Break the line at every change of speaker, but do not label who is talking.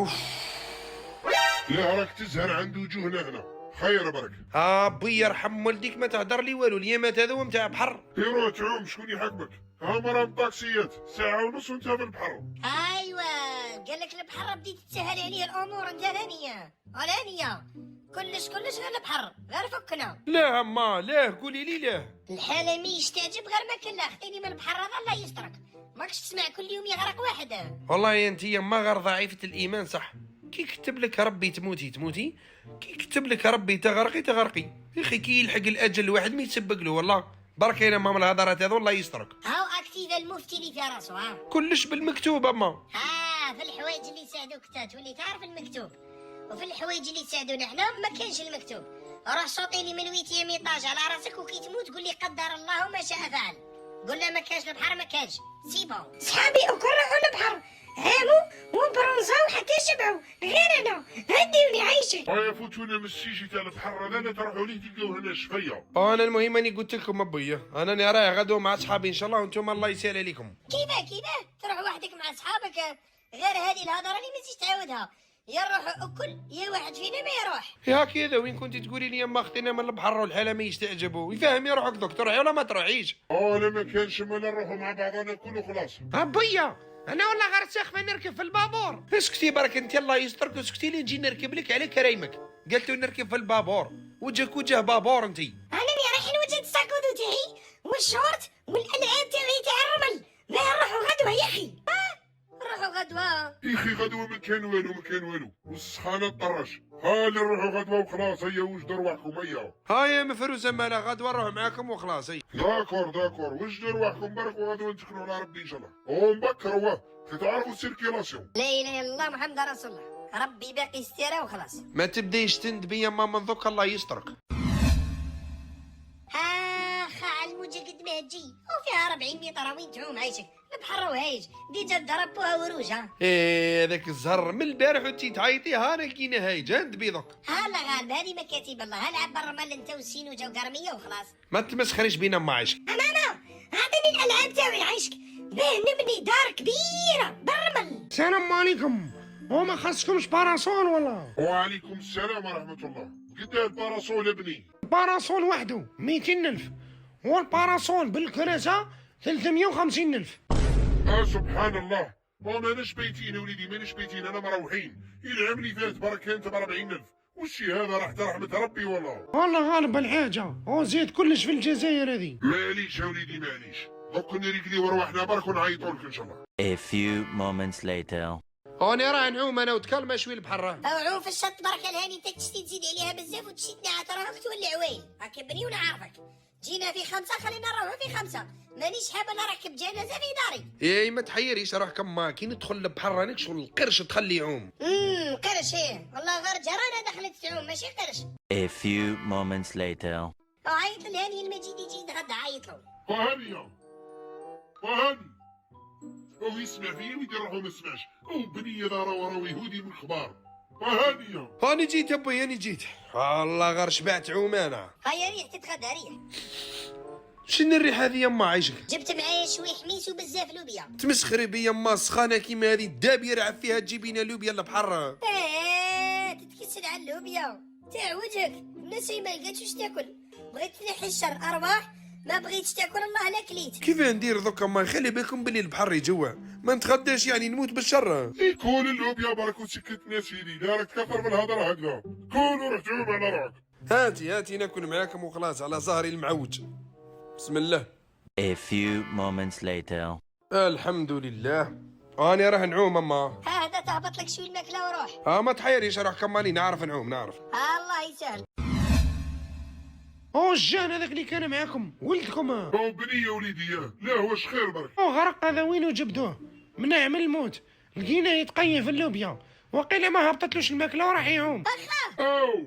اوف.
لا راك تزهر عند وجوهنا هنا. خير برك.
بي يرحم والديك ما تهدر لي والو، اليامات هذو نتاع بحر.
روح تعوم، شكون يحاكمك؟ ها مرا طاكسيات ساعة ونص وانت في البحر.
ايوا قال لك البحر بديت تسهل عليه الامور انت هانيه هانيه. كلش غير البحر، غير فكنا.
لا ما لا قولي لي لا.
الحالة مي يستعجب غير ما كان خذيني من البحر هذا الله يسترك. ماكش تسمع كل يوم يغرق واحد.
والله انت يما غير ضعيفة الايمان صح. كي كتب لك ربي تموتي تموتي، كي كتب لك ربي تغرقي تغرقي. يا اخي كي يلحق الاجل الواحد ما يتسبق له والله. برك انا مام الهضرات هذو الله يسترك.
هاو اكتيف المفتي اللي في راسو ها.
كلش بالمكتوب اما.
في الحوايج اللي يساعدوك انت تولي تعرف المكتوب، وفي الحوايج اللي يساعدونا حنا ما كانش المكتوب. روح شوطي لي من 8 ميطاج على راسك وكي تموت قول لي قدر الله ما شاء فعل. قول له ما كانش البحر ما كانش سي بون. صحابي وكل راحوا البحر هاموا وبرونزاو حتى شبعوا، غير انا هديوني عايشه.
هيا فوتونا من السيجي تاع البحر هذا، لا تروحوا ليه تلقاو هنا شفيه.
انا المهم اني قلت لكم ابويا انا رايح غدوه مع صحابي ان شاء الله، وانتم الله يسهل عليكم.
كيفاه تروح وحدك مع صحابك؟ غير هذه الهضره اللي ما تجيش تعاودها. يا نروح اكل يا واحد فينا ما يروح.
يا هكذا وين كنت تقولي لي يما اختنا من البحر والحاله ما يستعجبوا يفهم يروحك دوك تروحي ولا ما تروحيش.
انا ما كانش مالا نروحوا مع بعضنا ناكل وخلاص.
ابويا انا والله غير ساخفه نركب في البابور. اسكتي برك انت الله يسترك، اسكتي لي نجي نركب لك على كرايمك. قلت له نركب في البابور وجهك وجه بابور انت.
انا اللي رايح نوجد الساكودو تاعي والشورت والالعاب تاعي تاع الرمل. لا نروحوا غدوه يا اخي. نروحوا غدوه
يا اخي غدوه ما كان والو والسخانه طرش. ها اللي نروحوا غدوه وخلاص. هيا وجدوا رواحكم هيا.
هاي مفروسه مالا غدوه نروح معاكم وخلاص. هي
داكور وجدوا رواحكم برك وغدوه نتكلوا على ربي ان شاء الله. ومبكر تعرفوا السيركيلاسيون.
لا اله الا الله محمد رسول الله. ربي باقي ستيره وخلاص.
ما تبدايش تندبي يما من ذوك الله يسترك.
خا الموجه قد ما تجي وفيها 40 متر وين تعوم عايشك. البحر وهايج ديجا ضربوها وروجها.
هذاك الزهر من البارح وانتي تعيطي ها لقينا هايج ندبي دوك.
لا غالب هذه مكاتب الله. لعب بالرمل انت والسين وجاو قرميه وخلاص.
ما تمسخريش بينا ما عايشك.
انا اعطيني الالعاب تاعي عايشك. باه نبني دار كبيره بالرمل.
السلام عليكم. وما خاصكمش باراسول ولا؟
وعليكم السلام ورحمه الله. قد الباراسول ابني؟
باراسول وحده 200,000 والباراسول بالكراسه 350,000.
سبحان الله. وماناش بيتين وليدي ماناش بيتين، انا مروحين. العام اللي فات برك انت ب 40,000. وشي هذا راح رحمة ربي
والله غالب الحاجه وزيد كلش في الجزائر هذه.
معليش يا وليدي معليش. دوك نريكلي ورواحنا برك ونعيطوا لك ان شاء الله.
A few moments later.
انا راه نعوم انا وتكلم شوي البحر.
عوم في الشط برك الهاني انت تشتي تزيد عليها بزاف وتشتي تنعت راك تولي عويل. هاك بني ونعرفك. جينا في 5 خلينا نروحوا في 5. مانيش حابه نركب جنازه في داري.
اي ما تحيريش روحك ما كي ندخل البحر رانيك شغل القرش تخلي يعوم.
قرش والله غير جرانه دخلت تعوم ماشي قرش.
A few moments later.
عيط الهاني المجيد يجي يتغدى عيط له.
وهاني هو يسمع فيا ويدير روحو ما سمعش. بنيه دارا وراه يهودي من الخبار. وهانيه
هاني جيت ابوي هاني جيت. الله غير شبعت عوم انا.
هيا ريح تتغدى ريح.
شنو الريحه هذه يما عايشك؟
جبت معايا شوي حميس وبزاف لوبيا.
تمسخري بيا يما سخانه كيما هذه الدابيه يلعب فيها تجيبينا لوبيا البحر.
تتكسل على اللوبيا تاع وجهك. الناس ما لقاتش واش تاكل. بغيت تنحي الشر ارواح ما بغيتش تاكل الله لا كليت.
كيف ندير دوكا ما خلي بالكم بلي البحر يجوع ما نتغداش يعني نموت بالشر.
كول اللوبيا برك وسكت ناس سيدي. دارك تكفر بالهضره هكذا. كول وروح تعوم على روحك.
هاتي ناكل معاكم وخلاص على ظهري المعوج. بسم الله.
A few moments later.
الحمد لله. انا راح نعوم اما.
هذا تهبط لك شوي الماكله وروح.
ما تحيريش روح كمالي نعرف نعوم نعرف.
الله يسهل.
الجان هذاك اللي كان معاكم ولدكم.
هو بنيه وليدي لا هو شخير برك.
غرق هذا وين جبدوه؟ منع من الموت لقيناه يتقيم في اللوبيا وقيل ما هبطتلوش الماكله وراح يعوم.
أو